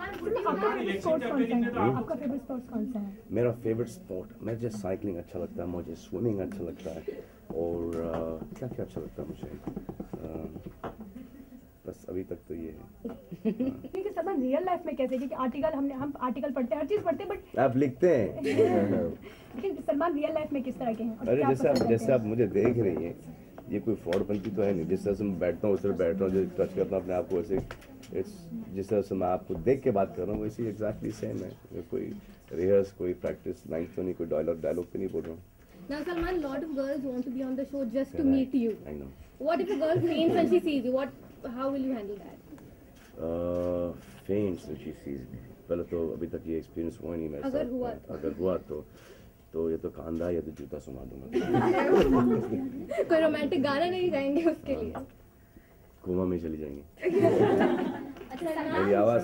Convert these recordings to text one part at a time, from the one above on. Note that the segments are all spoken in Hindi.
आपका फेवरेट स्पोर्ट्स कौन सा है? मेरा फेवरेट स्पोर्ट, मुझे साइकिलिंग अच्छा लगता है, मुझे स्विमिंग अच्छा लगता है, और क्या क्या अच्छा लगता है मुझे, बस अभी तक तो ये है। क्योंकि सलमान रियल लाइफ में कैसे, क्योंकि हम आर्टिकल पढ़ते हैं, हर चीज़ पढ़ते हैं, बट आप लिखते हैं। लेकिन सलमान रियल लाइफ में किस तरह के हैं? अरे जैसे आप मुझे देख रही हैं, ये कोई फ्रॉडपंती तो है नहीं। जिस तरह से मैं बैठता हूँ उस तरह बैठ रहा हूँ, जो टच करता हूँ अपने आप को, वैसे जिस तरह से मैं आपको देख के बात कर रहा हूँ वैसे एग्जैक्टली सेम है। कोई रिहर्स, कोई प्रैक्टिस लाइन्स तो नहीं, कोई डायलॉग तो नहीं बोल रहा हूँ। Now Salman, lot of girls want to be on the show just to meet you. I know. What if a girl faints when she sees you? How will you handle that? Faints when she sees me. पहले तो अभी तक ये एक्सपीरियंस हुआ नहीं मेरे साथ। अगर हुआ तो ये तो कांधा या तो जूता सुना दूंगा। कोई रोमांटिक गाना नहीं गाएंगे उसके लिए? कोमा में चली जाएंगे। मेरी आवाज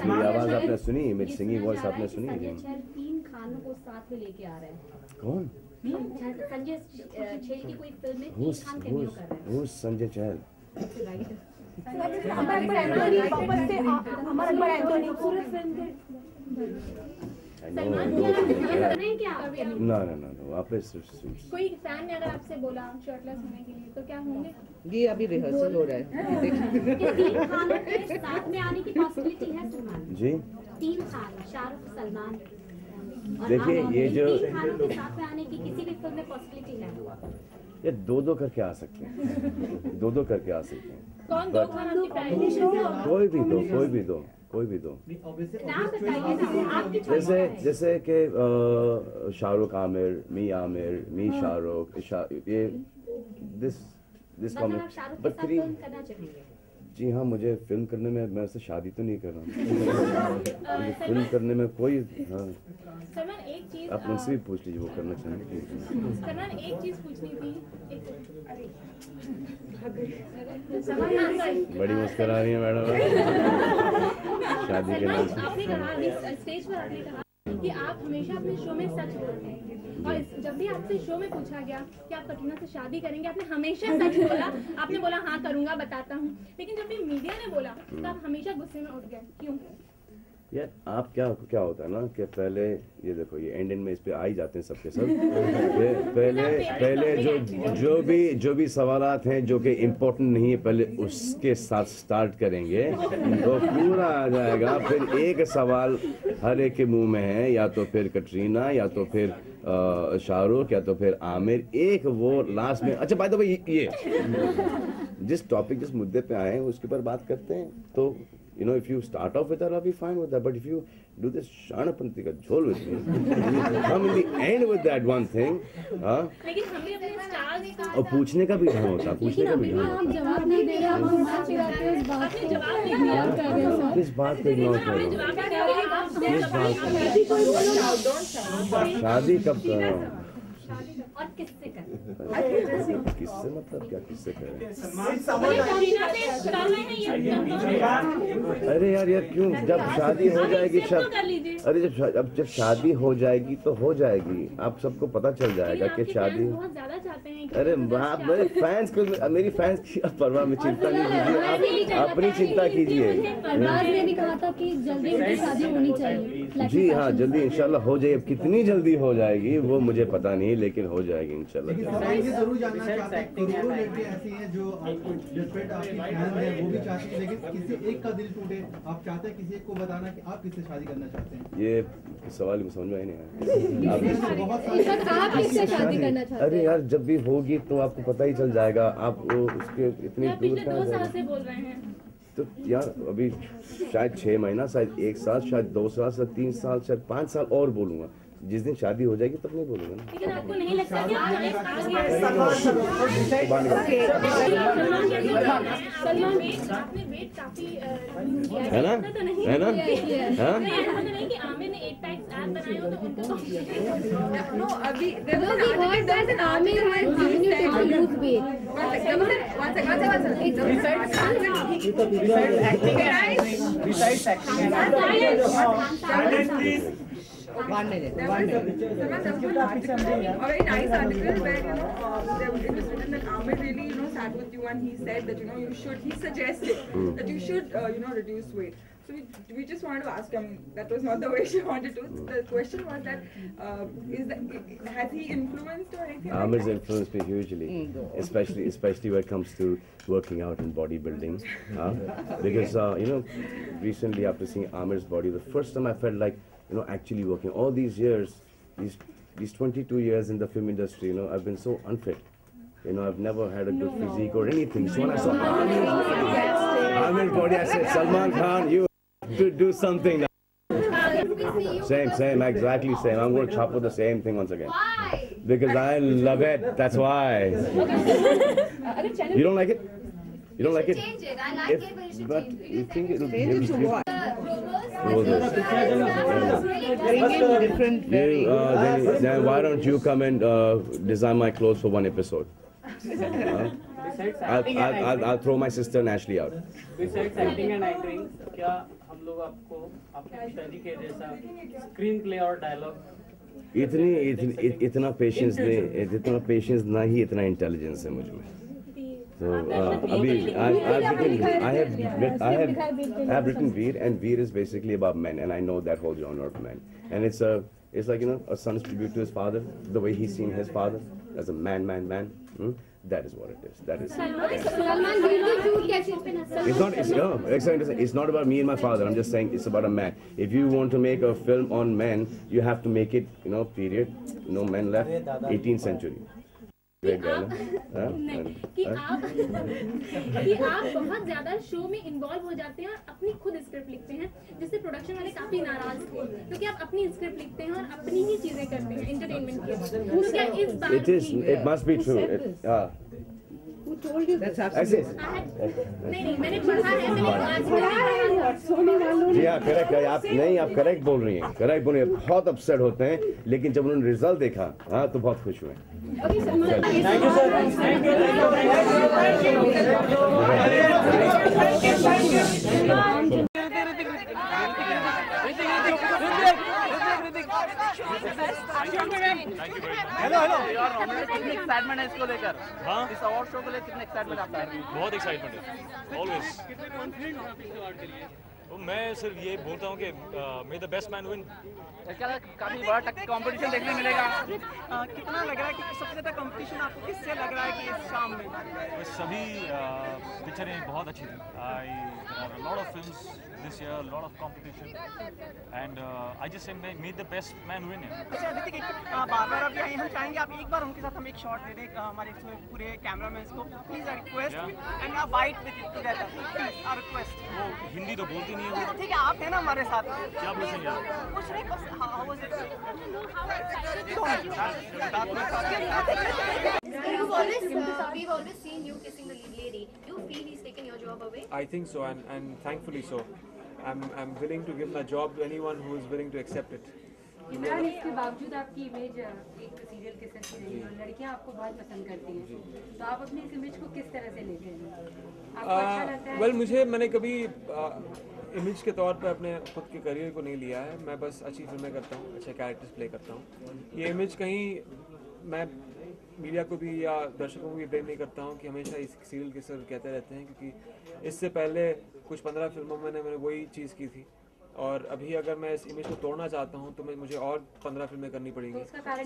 आपने सुनी? मेरी सिंगिंग वॉइस आपने सुनी? 3 खानों को साथ में लेके आ रहे हैं। कौन? संजय छेल की कोई फिल्म में 3 खान कैमियो कर रहे हैं। वो संजय चहल। ना वापस। कोई फैन ने अगर आपसे बोला शर्टलेस होने के लिए तो क्या होंगे? ये अभी रिहर्सल हो रहा है। 3 खानों के साथ में आने की पॉसिबिलिटी है सलमान जी? 3 खान, शाहरुख, सलमान। देखिए ये जो 3 खानों के साथ में आने की किसी भी फिल्म में पॉसिबिलिटी है। ये दो करके आ सकते हैं, दो करके आ सकते हैं। कौन 2 खान आपकी प्रायोरिटी? कोई भी दो। नाम बताइए ना, आपकी चॉइस है। जैसे कि शाहरुख आमिर, मी शाहरुख, ये दिस मतलब आप शाहरुख के साथ फिल्म करना चाहेंगे? जी हाँ, मुझे फिल्म करने में, मैं उससे शादी तो नहीं कर रहा हूँ। फिल्म करने में कोई, हाँ सलमान एक चीज आप मुझसे भी पूछ लीजिए वो करना चाहेंगे। सलमान एक चीज पूछनी थी। बड़ी मुस्कुरा रही है मैडम शादी के नाम से। आपने कहा स्टेज पर, आपने कहा कि आप हमेशा अपने शो में सच बोलते हैं, और जब भी आपसे शो में पूछा गया कि आप कटरीना से शादी करेंगे, आपने हमेशा सच बोला। आपने बोला हाँ करूंगा, बताता हूँ। लेकिन जब भी मीडिया ने बोला तो आप हमेशा गुस्से में उठ गए, क्यों? यार आप क्या होता है ना कि पहले ये देखो, ये एंड में इस पे आ ही जाते हैं सबके सब। पहले जो भी सवालात हैं जो कि इम्पोर्टेंट नहीं है, पहले उसके साथ स्टार्ट करेंगे तो पूरा आ जाएगा। फिर एक सवाल हर एक के मुंह में है, या तो फिर कटरीना, या तो फिर शाहरुख, या तो फिर आमिर। एक वो लास्ट में, अच्छा बाय द वे ये जिस मुद्दे पे आए हैं उसके ऊपर बात करते हैं। तो you know, if you start off with that, I'll be fine with that. But if you do this Shanapanti ka jhol with me, you come in the end with that one thing, हाँ? लेकिन हमें अपने स्टार्स का और पूछने का भी ढंग होता है, पूछने का भी ढंग होता है। जवाब नहीं दे रहे, आप घुमा फिराते हैं इस बात को। जवाब नहीं दिया कर रहे हैं सर। किस बात पे इग्नोर कर रहे हो? शादी कब कर रहा हूँ? और किससे कर? किससे मतलब क्या, किससे कर रहे हैं? अरे यार क्यों, जब शादी हो जाएगी जब शादी हो जाएगी तो हो जाएगी, आप सबको पता चल जाएगा कि शादी। अरे आप मेरे फैंस को, मेरी फैंस की परवाह में चिंता नहीं कीजिए, आप अपनी चिंता कीजिए। ने भी कहा था कि जल्दी शादी होनी चाहिए। जी हाँ, जल्दी इंशाल्लाह हो जाएगी। अब कितनी जल्दी हो जाएगी वो मुझे पता नहीं, लेकिन हो जाएगी इंशाल्लाह। जरूर जानना चाहते हैं, करोड़ों लड़कियां ऐसी हैं जो आपको डेस्परेट आपकी फैन है, वो भी चाहती है, लेकिन किसी एक का दिल टूटे, आप चाहते हैं किसी एक को बताना कि आप किससे शादी करना चाहते हैं? ये सवाल में समझ में नहीं आया। आप किससे शादी करना चाहते हैं? अरे यार जब भी होगी तो आपको पता ही चल जाएगा। आप वो उसके इतनी दूर कहाँ से बोल रहे हैं? तो यार अभी शायद 6 महीना, शायद 1 साल, शायद 2 साल, शायद 3 साल, शायद 5 साल और बोलूँगा। जिस दिन शादी हो जाएगी तब नहीं बोलूँगा ना। लेकिन आपको नहीं लगता कि सलमान आपने वेट काफी है ना? हाँ? नहीं कि आमिर ने 8 पैक्स ऐड बनाए हो तो उनको No, अभी Aamir has continued to lose weight. Besides acting and one minute. There was an article, a very nice article where it was written that Amir really sat with you and he said that he suggested that you should reduce weight. So we just wanted to ask him. That was not the way she wanted to. The question was that, has he influenced or anything? Amir's influenced me hugely, especially when it comes to working out and bodybuilding. Because you know, recently after seeing Amir's body, the first time I felt like, you know, actually working. All these years, these 22 years in the film industry, you know, I've been so unfit. You know, I've never had a good physique or anything. So when I saw Amir's body, I said, Salman Khan, you have to do something now. Same, exactly same. I'm going to chop with the same thing once again. Why? Because I love it, that's why. You don't like it? You don't like it? Change it. I like it, but you should But change it. you think it'll Change it to what? Bring in different then why don't you come and design my clothes for one episode? I'll throw my sister Ashley out. Besides acting and acting, क्या हम लोग आपको आपकी पिताजी के जैसा स्क्रीन प्ले और डायलॉग इतना पेशेंस ना ही इतना इंटेलिजेंस है मुझ में. So अभी I have written Veer, and Veer is basically about men, and I know that whole genre of men, and it's like, you know, a son's tribute to his father, the way he's seen his father as a man. That is what it is. That is. It's not about me and my father. I'm just saying it's about a man. If you want to make a film on men, you have to make it, you know, period. No men left. 18th century. कि आप बहुत ज्यादा शो में इन्वॉल्व हो जाते हैं और अपनी खुद स्क्रिप्ट लिखते हैं, जिससे प्रोडक्शन वाले काफी नाराज थे, क्योंकि आप अपनी स्क्रिप्ट लिखते हैं और अपनी ही चीजें करते हैं एंटरटेनमेंट के. तो क्या इस बार it must be true. Who told you that's absolutely नहीं मैंने पढ़ा है, मैंने जी हाँ, करेक्ट है. आप करेक्ट बोल रही हैं. बहुत अपसेट होते हैं, लेकिन जब उन्होंने रिजल्ट देखा, हाँ, तो बहुत खुश हुए. Thank you sir. हेलो कितनी एक्साइटमेंट है इसको लेकर? हाँ, इस अवार्ड शो को लेकर कितनी एक्साइटमेंट आपका है? बहुत एक्साइटमेंट है, ऑलवेज. कितने कॉन्फिडेंट हो आप इस अवार्ड के लिए? तो मैं सिर्फ ये बोलता हूँ कि मे द बेस्ट मैन विन. काफी बड़ा कंपटीशन देखने मिलेगा. कितना लग रहा है कि सबसे ज्यादा कंपटीशन आपको किससे लग रहा है कि इस शाम में? सभी पिक्चरें बहुत अच्छी थी. There are a lot of films this year, a lot of competition, and I just say may the best man win. अच्छा ऋतिक, बार-बार अभी आए, हम चाहेंगे आप एक बार उनके साथ हम एक शॉट दे दें हमारे पूरे कैमरामैन को. Please a request and a bite with it together. Please a request. वो हिंदी तो बोलती नहीं है. तो ठीक है, आप हैं ना हमारे साथ. क्या बोलते हैं? कुछ नहीं, बस how was it? We've always seen you kissing the lead lady. Do you feel he's taken your job away? I think so, and thankfully so. I'm willing to give my job to anyone who is willing to accept it. Imran, इसके बावजूद आपकी इमेज एक सीरियल के सेट की रही है और लड़कियां आपको बहुत पसंद करती हैं, तो आप अपनी इस इमेज को किस तरह से लेते हैं? आपको अच्छा लगता है? Well, मैंने कभी इमेज के तौर पे अपने खुद के करियर को नहीं लिया है. मैं बस अच्छी फिल्में करता हूँ, अच्छे कैरेक्टर्स प्ले करता हूँ. ये इमेज कहीं मैं मीडिया को भी या दर्शकों को भी ब्लेम नहीं करता हूँ कि हमेशा इस सीरियल के सर कहते रहते हैं, क्योंकि इससे पहले कुछ 15 फिल्मों में मैंने वही चीज़ की थी, और अभी अगर मैं इस इमेज को तोड़ना चाहता हूँ तो मुझे और 15 फिल्में करनी पड़ेंगी. तो उसका कारण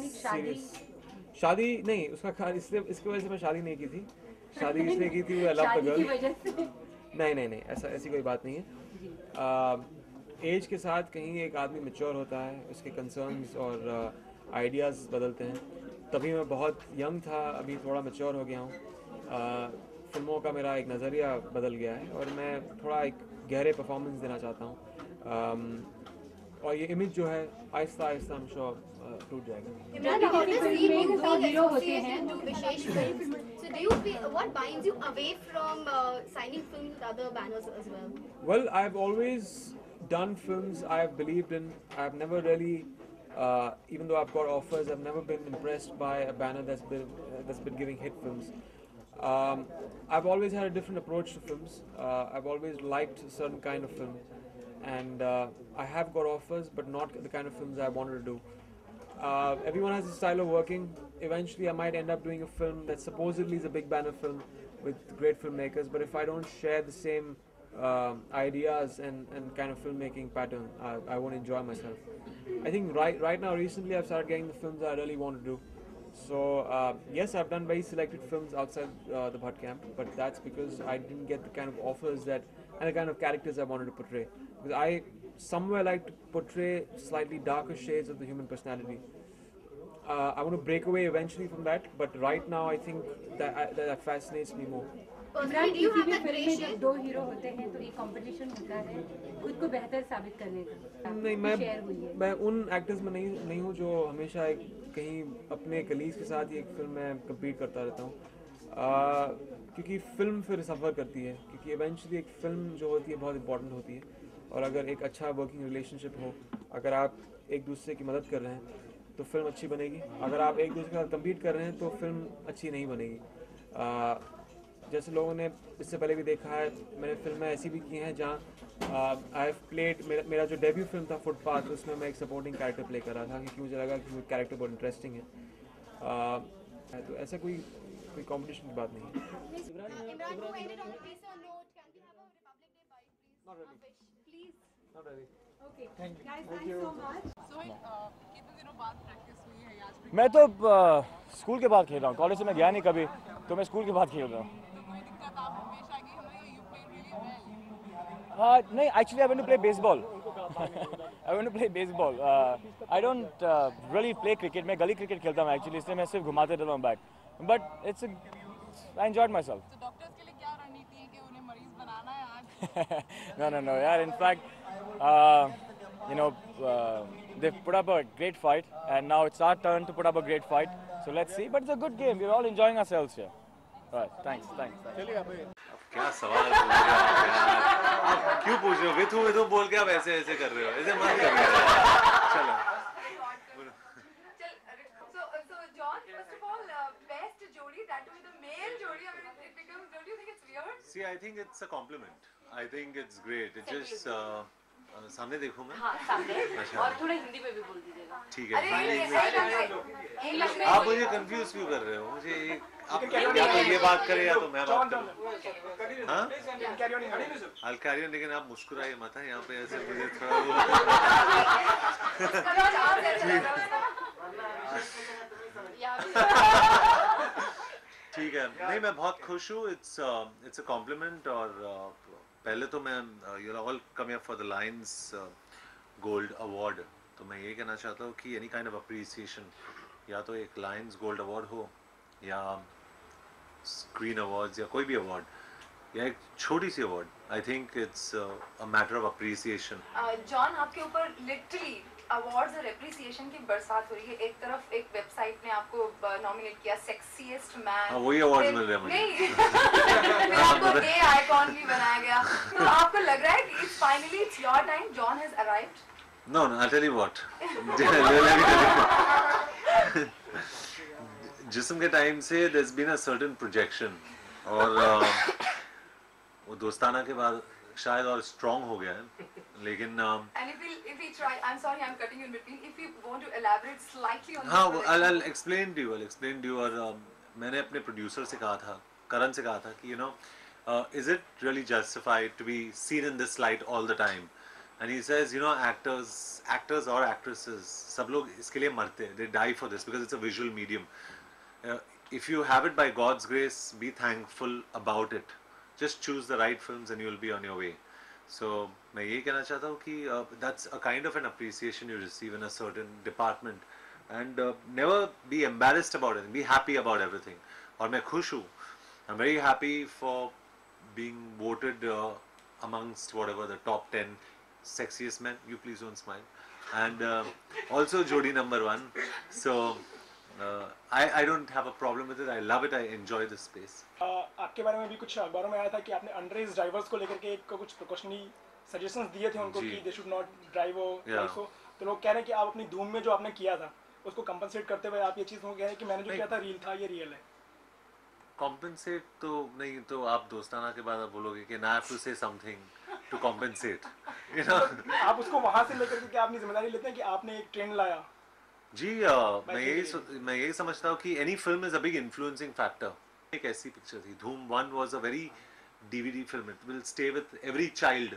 शादी नहीं, उसका कारण इसकी वजह से मैं शादी नहीं की थी. शादी इसलिए की थी, आई लव द गर्ल. नहीं, ऐसी कोई बात नहीं है. एज के साथ कहीं एक आदमी मैच्योर होता है, उसके कंसर्न्स और आइडियाज़ बदलते हैं. तभी मैं बहुत यंग था, अभी थोड़ा मैच्योर हो गया हूँ. फिल्मों का मेरा एक नज़रिया बदल गया है और मैं थोड़ा एक गहरे परफॉर्मेंस देना चाहता हूँ. और ये इमेज जो है आहिस्ता आहिस्ता हम श्योर टूट जाएगा. Well, I've always done films I've believed in. I've never really, even though I've got offers, I've never been impressed by a banner that's been giving hit films. I've always had a different approach to films. I've always liked a certain kind of film, and I have got offers, but not the kind of films I wanted to do. Everyone has a style of working. Eventually, I might end up doing a film that supposedly is a big banner film with great filmmakers, but if I don't share the same ideas and kind of filmmaking pattern, I won't enjoy myself. I think right now, recently, I've started getting the films I really want to do. So yes, I've done very selected films outside the Bhatt camp, but that's because I didn't get the kind of offers that and the kind of characters I wanted to portray. Because I somewhere like to portray slightly darker shades of the human personality. I want to break away eventually from that, but right now I think that fascinates me more. Imran, किसी भी फिल्म में जब दो हीरो होते हैं तो एक कंपटीशन होता है खुद को बेहतर साबित करने का। नहीं, मैं उन एक्टर्स में नहीं हूँ जो हमेशा कहीं अपने कलीग्स के साथ ही एक फिल्म में कम्पीट करता रहता हूँ, क्योंकि फिल्म फिर सफ़र करती है, क्योंकि इवेंचुअली एक फिल्म जो होती है बहुत इंपॉर्टेंट होती है, और अगर एक अच्छा वर्किंग रिलेशनशिप हो, अगर आप एक दूसरे की मदद कर रहे हैं तो फिल्म अच्छी बनेगी, अगर आप एक दूसरे के साथ कम्पीट कर रहे हैं तो फिल्म अच्छी नहीं बनेगी। जैसे लोगों ने इससे पहले भी देखा है, मैंने फिल्में ऐसी भी की हैं जहाँ आई हैव प्लेड, मेरा जो डेब्यू फिल्म था फुटपाथ, उसमें मैं एक सपोर्टिंग कैरेक्टर प्ले कर रहा था, क्योंकि मुझे लगा कि वो कैरेक्टर बहुत इंटरेस्टिंग है। तो ऐसा कोई कंपटीशन की बात नहीं है। मैं तो स्कूल के बाद खेल रहा हूँ, कॉलेज से मैं गया नहीं कभी, तो मैं स्कूल के बाद खेल रहा हूँ। नहीं, actually I went to play baseball. I went to play baseball. I don't really play cricket. मैं गली क्रिकेट खेलता हूँ actually, इसलिए मैं सिर्फ घुमाते रहता हूँ bat. But I enjoyed myself. तो डॉक्टर्स के लिए क्या रणनीति है कि उन्हें मरीज बनाना है आज? No, यार, in fact, you know, they've put up a great fight, and now it's our turn to put up a great fight. So let's see. But it's a good game. We're all enjoying ourselves here. All right, thanks. क्या सवाल पूछ रहे हो आप यार? आप क्यों पूछ रहे हो? विथु बोल के आप ऐसे कर रहे हो, ऐसे मत करो। चलो। So John, first of all, best jodi, that will be the male jodi. I mean, it becomes. Don't you think it's weird? See, I think it's a compliment. I think it's great. It just सामने देखो मैं। हाँ, सामने। अच्छा। और थोड़ा हिंदी में भी बोल दीजिएगा। ठीक है। आप मुझे कंफ्यूज क्यों कर रहे हो? मुझे आप या तो ये बात करें या तो मैं बात करूं। हाँ? I'll carry on, लेकिन आप मुस्कुराइए मत है यहाँ पे, ऐसे मुझे थोड़ा ठीक है। नहीं, मैं बहुत खुश हूँ। It's a compliment, और पहले तो मैं you'll all come here for the Lions Gold Award, तो मैं ये कहना चाहता हूँ कि any kind of appreciation, या तो एक Lions Gold Award हो, या Screen Awards, या कोई भी award, या एक छोटी सी award, I think it's a matter of appreciation. John, आपके ऊपर literally awards और appreciation की बरसात हो रही है। एक तरफ एक वेबसाइट ने आपको नॉमिनेट किया sexiest man, वही awards मिल रहे हैं मुझे। नहीं, फिर आपको gay icon भी बनाया गया। तो आपको लग रहा है कि finally it's your time, John has arrived? No, I'll tell you what. जिस्म के टाइम से there's been a certain projection, और वो दोस्ताना के बाद शायद और स्ट्रॉन्ग हो गया है, लेकिन and if we try, I'm sorry I'm cutting you in between, if you want to elaborate slightly on हाँ, I'll explain to you, और मैंने अपने प्रोड्यूसर से कहा था, करण से कहा था कि you know, is it really justified to be seen in this light all the time? And he says, you know, actors or actresses, सब लोग इसके लिए मरते हैं, they die for this because it's a visual medium. If you have it by God's grace, be thankful about it. Just choose the right films and you'll be on your way. So मैं ये कहना चाहता हूँ कि that's a kind of an appreciation you receive in a certain department, and never be embarrassed about it. Be happy about everything. और मैं खुश हूँ. I'm very happy for being voted amongst whatever the top 10 sexiest men. You please don't smile. And also Jodi number 1. So I don't have a problem with it. I love it. I enjoy this space. आपके बारे में भी कुछ अखबारों में आया था कि आपने अंडरएज ड्राइवर्स को लेकर के कुछ प्रिकॉशनरी सजेशंस दिए थे उनको कि दे शुड नॉट ड्राइव और तो लोग कह रहे हैं कि आप अपनी धूम में जो आपने किया था उसको कंपनसेट करते हुए आप ये चीज़ कह रहे हैं कि मैंने जो किया था रील था, ये रियल है। Compensate तो नहीं, तो आप दोस्ताना के बाद आप बोलोगे कि ना, I have to say something to compensate, you know? आप उसको वहाँ से लेकर के आप अपनी जिम्मेदारी लेते हैं कि आपने एक ट्रेंड लाया। जी, मैं यही समझता हूँ कि any film is a big influencing factor. एक ऐसी पिक्चर थी, धूम 1 was a very DVD film. It will stay with every child.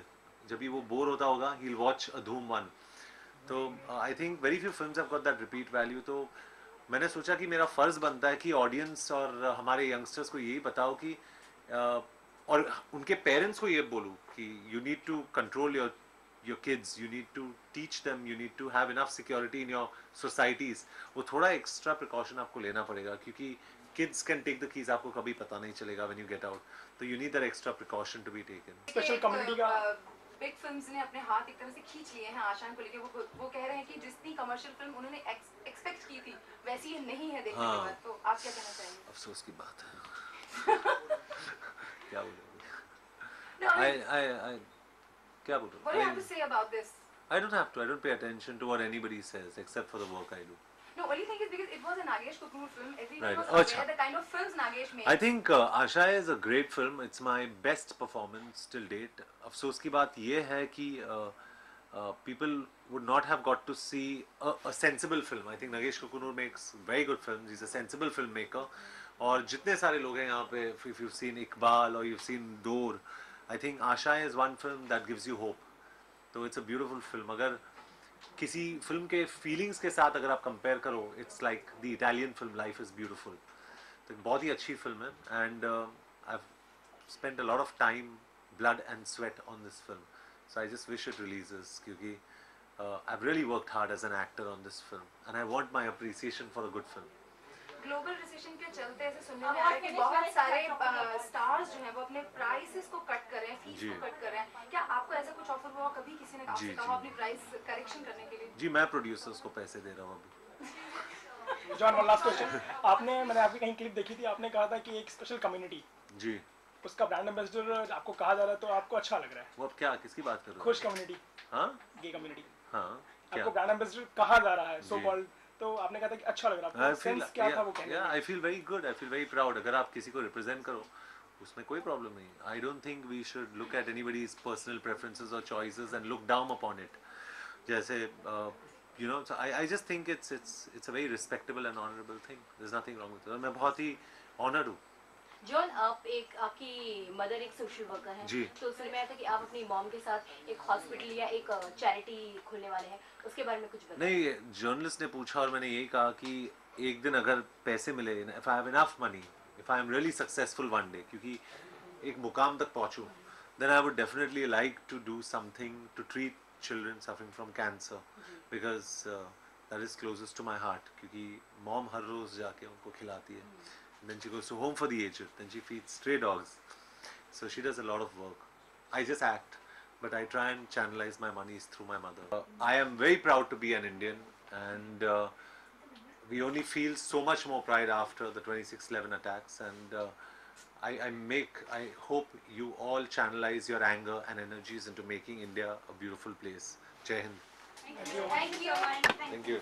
जब भी वो बोर होता होगा, he'll watch a Dhoom 1. तो I think very few films have got that repeat value. तो मैंने सोचा कि मेरा फ़र्ज़ बनता है कि ऑडियंस और हमारे यंगस्टर्स को यही बताओ कि और उनके पेरेंट्स को ये बोलूँ कि you need to control your kids, you need to teach them, you need to have enough security in your societies. वो थोड़ा extra precaution आपको लेना पड़ेगा क्योंकि kids can take the keys, आपको कभी पता नहीं चलेगा when you get out. तो you need that extra precaution to be taken. Special community का बिग फिल्म्स ने अपने हाथ एक तरह से खींच लिए हैं आशान को लेके। वो कह रहे हैं कि जितनी कमर्शियल फिल्म उन्होंने एक्सपेक्ट की थी वैसी ये नहीं है देखने के बाद। तो आप क्या कहना चाहेंगे? अफसोस की बात है। क्या बोलोगे? I क्या बोल रहे हो? What do you have to say about this? I don't have to. I don't pay attention to what anybody says except for the work I do. No, only thing is because it was a Nagesh Kapoor film. Everyone Right. was aware the kind of films Nagesh makes. I think Asha is a great film. It's my best performance till date. अफसोस की बात ये है कि people would not have got to see a sensible film. I think Nagesh Kapoor makes very good films. He's a sensible filmmaker. और जितने सारे लोग हैं यहाँ पे, if you've seen Iqbal or you've seen Door, I think Asha is one film that gives you hope. तो it's a beautiful film. अगर किसी फिल्म के फीलिंग्स के साथ अगर आप कंपेयर करो, it's like the Italian film Life is Beautiful. तो बहुत ही अच्छी फिल्म है and I've spent a lot of time, blood and sweat on this film. So I just wish it releases क्योंकि I've really worked hard as an actor on this film and I want my appreciation for a good film. Global recession के चलते ऐसे सुनने में आ रहा है कि बहुत सारे स्टार्स जो हैं वो अपने प्राइसेस को कट कर रहे हैं, फीस को कट कर रहे हैं। क्या आपको ऐसा कुछ ऑफर हुआ कभी किसी ने आपसे कहा अपनी प्राइस करेक्शन करने के लिए? जी मैं प्रोड्यूसर्स को पैसे दे रहा हूँ अभी। John, one last question. आपने, मैंने आपकी कहीं क्लिप देखी थी, आपने कहा था कि एक स्पेशल कम्युनिटी जी उसका ब्रांड एम्बेसडर आपको कहा जा रहा है, तो आपको अच्छा लग रहा है? वो अब क्या किसकी बात कर रहे हो? खुश कम्युनिटी। हाँ, गे कम्युनिटी। हाँ, आपको ब्रांड एम्बेसडर कहा जा रहा है, सो कॉल्ड, तो आपने कहा था कि अच्छा लग रहा है। सेंस क्या था वो कहने? I feel very good. I feel very proud. अगर आप किसी को रिप्रेजेंट करो उसमें कोई प्रॉब्लम नहीं। I don't think we should look at anybody's personal preferences or choices and look down upon it. जैसे you know, so I just think it's a very respectable and honorable thing. There's nothing wrong with it. और मैं बहुत ही honored हूँ। जॉन, आपकी मदर एक सोशल वर्कर हैं, तो सुनने में आया था कि आप अपनी मॉम के साथ एक हॉस्पिटल या एक चैरिटी खोलने वाले हैं, उसके बारे में कुछ बताइए। नहीं, जर्नलिस्ट ने पूछा और मैंने यही कहा कि एक दिन अगर पैसे मिले, if I have enough money, if I am really successful one day, क्योंकि एक मुकाम तक पहुँचूँ, then I would definitely like to do something to treat children suffering from cancer, because that is closest to my heart. क्योंकि मॉम हर रोज़ जाके उनको खिलाती है. Then she goes to home for the aged. Then she feeds stray dogs. So she does a lot of work. I just act, but I try and channelize my monies through my mother. I am very proud to be an Indian, and we only feel so much more pride after the 26/11 attacks. And I hope you all channelize your anger and energies into making India a beautiful place. Jai Hind. Thank you. Thank you.